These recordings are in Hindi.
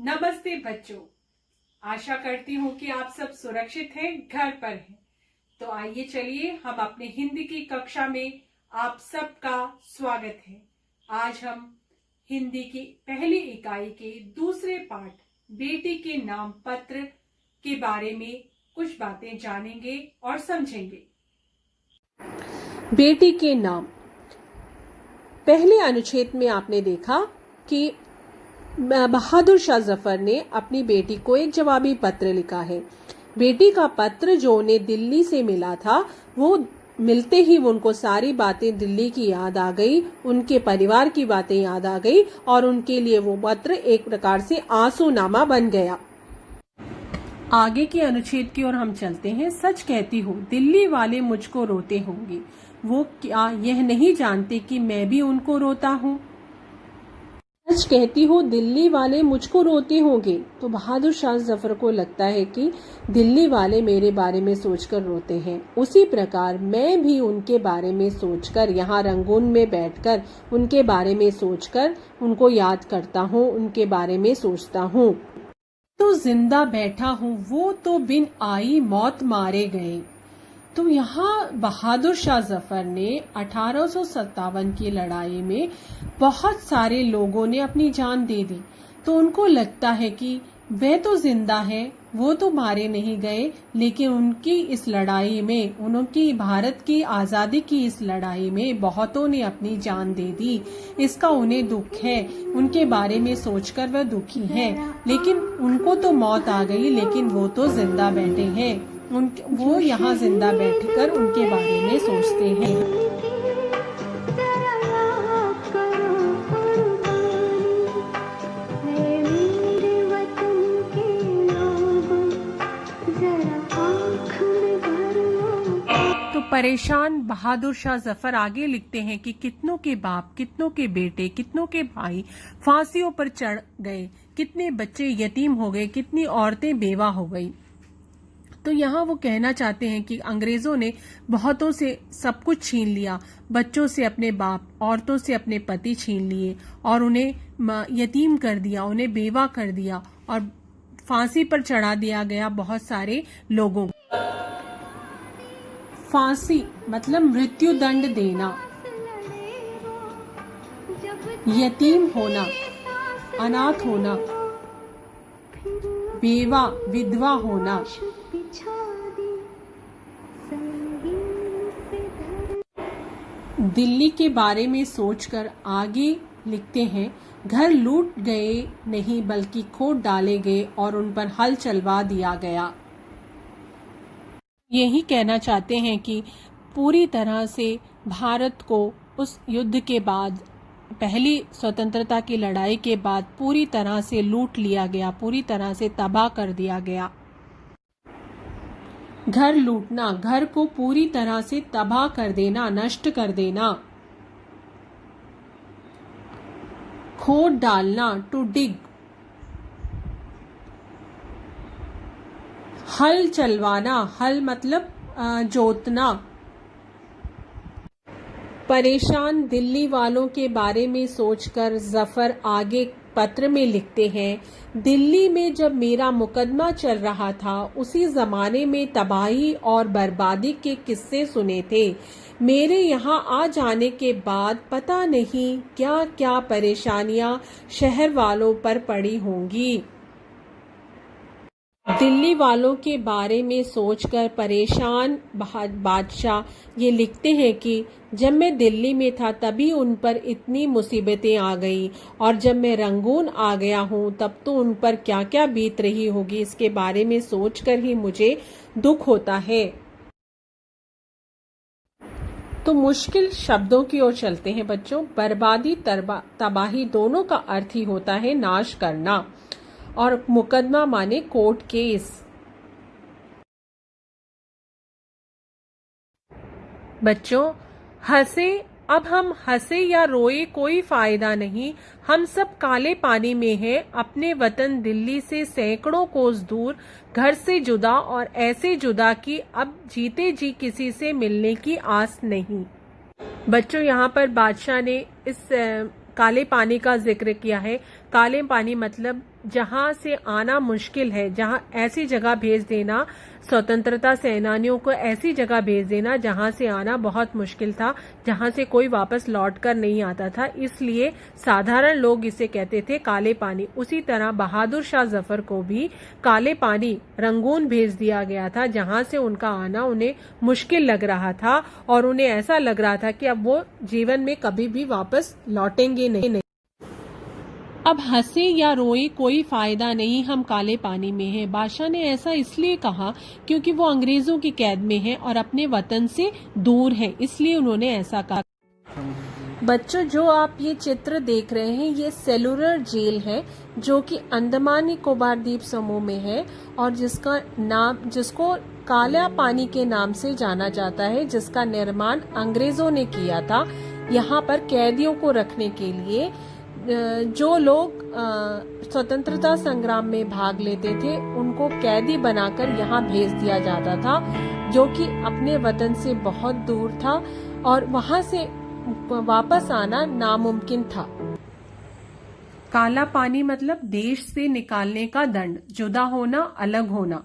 नमस्ते बच्चों, आशा करती हूँ कि आप सब सुरक्षित हैं, घर पर हैं। तो आइए चलिए हम अपने हिंदी की कक्षा में आप सबका स्वागत है। आज हम हिंदी की पहली इकाई के दूसरे पाठ बेटी के नाम पत्र के बारे में कुछ बातें जानेंगे और समझेंगे। बेटी के नाम। पहले अनुच्छेद में आपने देखा कि बहादुर शाह जफर ने अपनी बेटी को एक जवाबी पत्र लिखा है। बेटी का पत्र जो उन्हें दिल्ली से मिला था, वो मिलते ही उनको सारी बातें दिल्ली की याद आ गई, उनके परिवार की बातें याद आ गई और उनके लिए वो पत्र एक प्रकार से आंसूनामा बन गया। आगे के अनुच्छेद की ओर हम चलते हैं। सच कहती हूँ, दिल्ली वाले मुझको रोते होंगे, वो क्या यह नहीं जानते कि मैं भी उनको रोता हूँ। सच कहती हूँ, दिल्ली वाले मुझको रोते होंगे। तो बहादुर शाह जफर को लगता है कि दिल्ली वाले मेरे बारे में सोचकर रोते हैं। उसी प्रकार मैं भी उनके बारे में सोचकर, यहाँ रंगून में बैठकर उनके बारे में सोचकर उनको याद करता हूँ, उनके बारे में सोचता हूँ। तो जिंदा बैठा हूँ, वो तो बिन आई मौत मारे गए। तो यहाँ बहादुर शाह जफर ने 1857 की लड़ाई में बहुत सारे लोगों ने अपनी जान दे दी। तो उनको लगता है कि वे तो जिंदा हैं, वो तो मारे नहीं गए, लेकिन उनकी इस लड़ाई में, उनकी भारत की आजादी की इस लड़ाई में बहुतों ने अपनी जान दे दी। इसका उन्हें दुख है, उनके बारे में सोचकर वह दुखी हैं। लेकिन उनको तो मौत आ गई, लेकिन वो तो जिंदा बैठे हैं। वो यहाँ जिंदा बैठकर उनके बारे में सोचते हैं। तो परेशान बहादुर शाह जफर आगे लिखते हैं कि कितनों के बाप, कितनों के बेटे, कितनों के भाई फांसियों पर चढ़ गए, कितने बच्चे यतीम हो गए, कितनी औरतें बेवा हो गई। तो यहाँ वो कहना चाहते हैं कि अंग्रेजों ने बहुतों से सब कुछ छीन लिया, बच्चों से अपने बाप, औरतों से अपने पति छीन लिए और उन्हें यतीम कर दिया, उन्हें बेवा कर दिया और फांसी पर चढ़ा दिया गया बहुत सारे लोगों को। फांसी मतलब मृत्यु दंड देना, यतीम होना, अनाथ होना, बेवा विधवा होना। दिल्ली के बारे में सोचकर आगे लिखते हैं, घर लूट गए नहीं बल्कि खोद डाले गए और उन पर हल चलवा दिया गया। यही कहना चाहते हैं कि पूरी तरह से भारत को उस युद्ध के बाद, पहली स्वतंत्रता की लड़ाई के बाद पूरी तरह से लूट लिया गया, पूरी तरह से तबाह कर दिया गया। घर लूटना, घर को पूरी तरह से तबाह कर देना, नष्ट कर देना। खोद डालना, टू डिग। हल चलवाना, हल मतलब जोतना। परेशान दिल्ली वालों के बारे में सोचकर जफर आगे पत्र में लिखते हैं, दिल्ली में जब मेरा मुकदमा चल रहा था, उसी जमाने में तबाही और बर्बादी के किस्से सुने थे। मेरे यहाँ आ जाने के बाद पता नहीं क्या क्या परेशानियां शहर वालों पर पड़ी होंगी। दिल्ली वालों के बारे में सोचकर परेशान बादशाह ये लिखते हैं कि जब मैं दिल्ली में था तभी उन पर इतनी मुसीबतें आ गई, और जब मैं रंगून आ गया हूँ तब तो उन पर क्या क्या बीत रही होगी, इसके बारे में सोचकर ही मुझे दुख होता है। तो मुश्किल शब्दों की ओर चलते हैं बच्चों। बर्बादी, तबाही दोनों का अर्थ ही होता है नाश करना, और मुकदमा माने कोर्ट केस। बच्चों हंसे, अब हम हंसे या रोए कोई फायदा नहीं, हम सब काले पानी में हैं। अपने वतन दिल्ली से सैकड़ों कोस दूर, घर से जुदा, और ऐसे जुदा कि अब जीते जी किसी से मिलने की आस नहीं। बच्चों यहाँ पर बादशाह ने इस काले पानी का जिक्र किया है। काले पानी मतलब जहां से आना मुश्किल है, जहां ऐसी जगह भेज देना, स्वतंत्रता सेनानियों को ऐसी जगह भेज देना जहां से आना बहुत मुश्किल था, जहां से कोई वापस लौट कर नहीं आता था, इसलिए साधारण लोग इसे कहते थे काले पानी। उसी तरह बहादुर शाह जफर को भी काले पानी रंगून भेज दिया गया था, जहां से उनका आना उन्हें मुश्किल लग रहा था और उन्हें ऐसा लग रहा था कि अब वो जीवन में कभी भी वापस लौटेंगे नहीं। अब हंसे या रोए कोई फायदा नहीं, हम काले पानी में हैं। बादशाह ने ऐसा इसलिए कहा क्योंकि वो अंग्रेजों की कैद में हैं और अपने वतन से दूर हैं, इसलिए उन्होंने ऐसा कहा। बच्चों, जो आप ये चित्र देख रहे हैं ये सेलुलर जेल है जो कि अंडमान निकोबार द्वीप समूह में है और जिसको काला पानी के नाम से जाना जाता है, जिसका निर्माण अंग्रेजों ने किया था। यहाँ पर कैदियों को रखने के लिए जो लोग स्वतंत्रता संग्राम में भाग लेते थे उनको कैदी बनाकर यहाँ भेज दिया जाता था, जो कि अपने वतन से बहुत दूर था और वहां से वापस आना नामुमकिन था। काला पानी मतलब देश से निकालने का दंड, जुदा होना, अलग होना।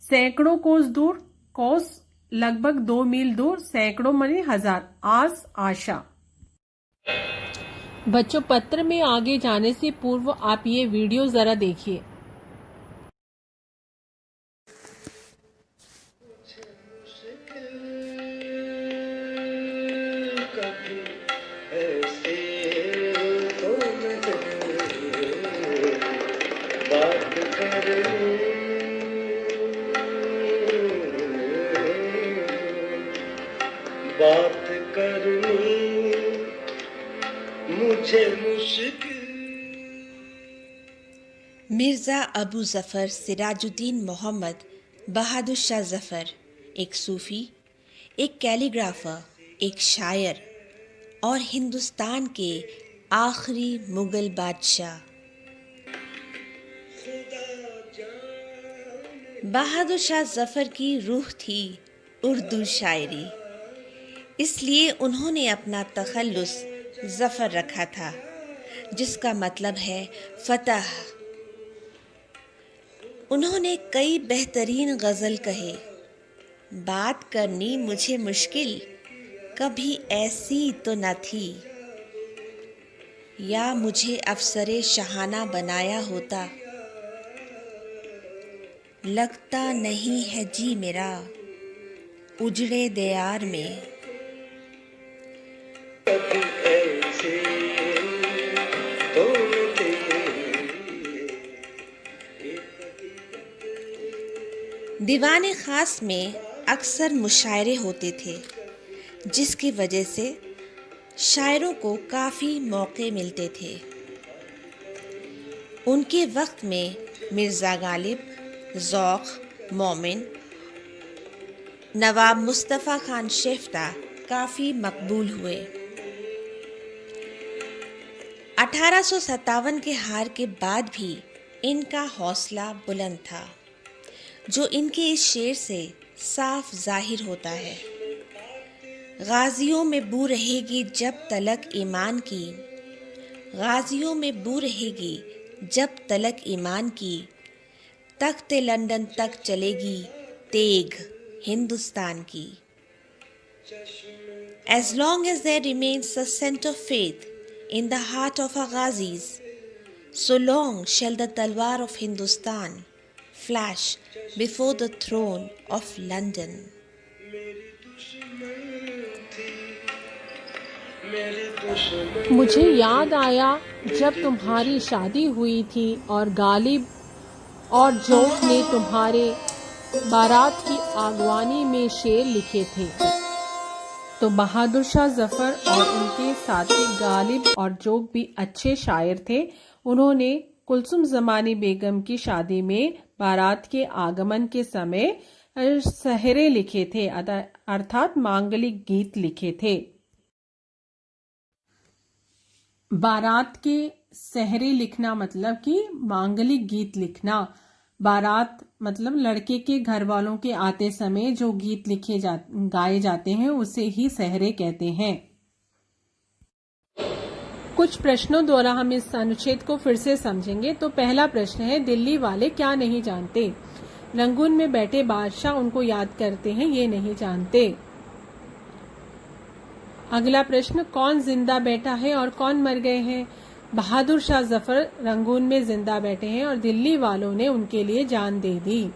सैकड़ों कोस दूर, कोस लगभग 2 मील दूर, सैकड़ों माने हजार, आस आशा। बच्चों, पत्र में आगे जाने से पूर्व आप ये वीडियो जरा देखिए। बात करनी मुझे मुश्किल। मिर्जा अबू जफर सिराजुद्दीन मोहम्मद बहादुर शाह जफर एक सूफी, एक कैलीग्राफर, एक शायर और हिंदुस्तान के आखिरी मुगल बादशाह। बहादुर शाह जफर की रूह थी उर्दू शायरी, इसलिए उन्होंने अपना तखल्लुस जफर रखा था, जिसका मतलब है फतह। उन्होंने कई बेहतरीन गज़ल कहे। बात करनी मुझे मुश्किल, कभी ऐसी तो न थी, या मुझे अफसरे शहाना बनाया होता। लगता नहीं है जी मेरा उजड़े दयार में। दीवाने ख़ास में अक्सर मुशायरे होते थे, जिसकी वजह से शायरों को काफ़ी मौके मिलते थे। उनके वक्त में मिर्ज़ा गालिब, ज़ौक़, मोमिन, नवाब मुस्तफ़ा खान शेफ्ता काफ़ी मकबूल हुए। 1857 के हार के बाद भी इनका हौसला बुलंद था, जो इनके इस शेर से साफ जाहिर होता है। गाजियों में बू रहेगी जब तलक ईमान की, गाजियों में बू रहेगी जब तलक ईमान की, तख्ते लंदन तक चलेगी तेग हिंदुस्तान की। As long as there remains a scent of faith in the heart of our Ghazis, so long shall the talwar of Hindustan flash before the throne of London. मुझे याद आया जब तुम्हारी शादी हुई थी और गालिब और ज़ौक़ ने तुम्हारे बारात की आगवानी में शेर लिखे थे। तो बहादुर शाह जफर और उनके साथी गालिब और ज़ौक़ भी अच्छे शायर थे। उन्होंने कुलसुम ज़मानी बेगम की शादी में बारात के आगमन के समय सहरे लिखे थे, अर्थात मांगलिक गीत लिखे थे। बारात के सहरे लिखना मतलब कि मांगलिक गीत लिखना। बारात मतलब लड़के के घर वालों के आते समय जो गीत गाए जाते हैं उसे ही सहरे कहते हैं। कुछ प्रश्नों द्वारा हम इस अनुच्छेद को फिर से समझेंगे। तो पहला प्रश्न है, दिल्ली वाले क्या नहीं जानते? रंगून में बैठे बादशाह उनको याद करते हैं, ये नहीं जानते। अगला प्रश्न, कौन जिंदा बैठा है और कौन मर गए हैं? बहादुर शाह जफर रंगून में जिंदा बैठे हैं और दिल्ली वालों ने उनके लिए जान दे दी।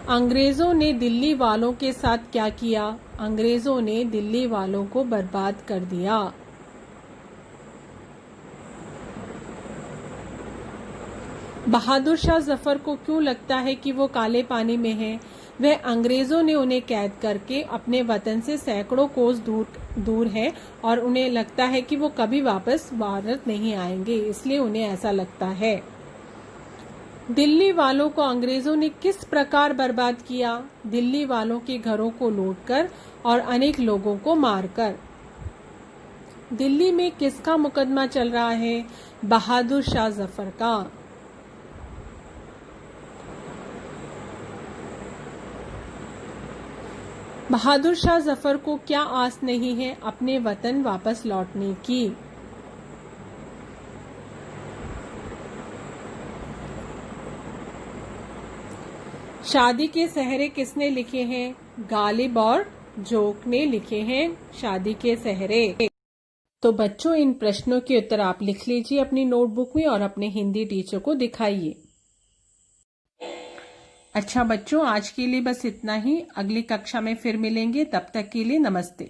अंग्रेजों ने दिल्ली वालों के साथ क्या किया? अंग्रेजों ने दिल्ली वालों को बर्बाद कर दिया। बहादुर शाह जफर को क्यों लगता है कि वो काले पानी में हैं? वह अंग्रेजों ने उन्हें कैद करके अपने वतन से सैकड़ों कोस दूर है और उन्हें लगता है कि वो कभी वापस भारत नहीं आएंगे, इसलिए उन्हें ऐसा लगता है। दिल्ली वालों को अंग्रेजों ने किस प्रकार बर्बाद किया? दिल्ली वालों के घरों को लूटकर और अनेक लोगों को मारकर। दिल्ली में किसका मुकदमा चल रहा है? बहादुर शाह जफर का। बहादुर शाह जफर को क्या आस नहीं है अपने वतन वापस लौटने की? शादी के सहरे किसने लिखे हैं? गालिब और जोक ने लिखे हैं शादी के सहरे। तो बच्चों, इन प्रश्नों के उत्तर आप लिख लीजिए अपनी नोटबुक में और अपने हिंदी टीचर को दिखाइए। अच्छा बच्चों, आज के लिए बस इतना ही। अगली कक्षा में फिर मिलेंगे, तब तक के लिए नमस्ते।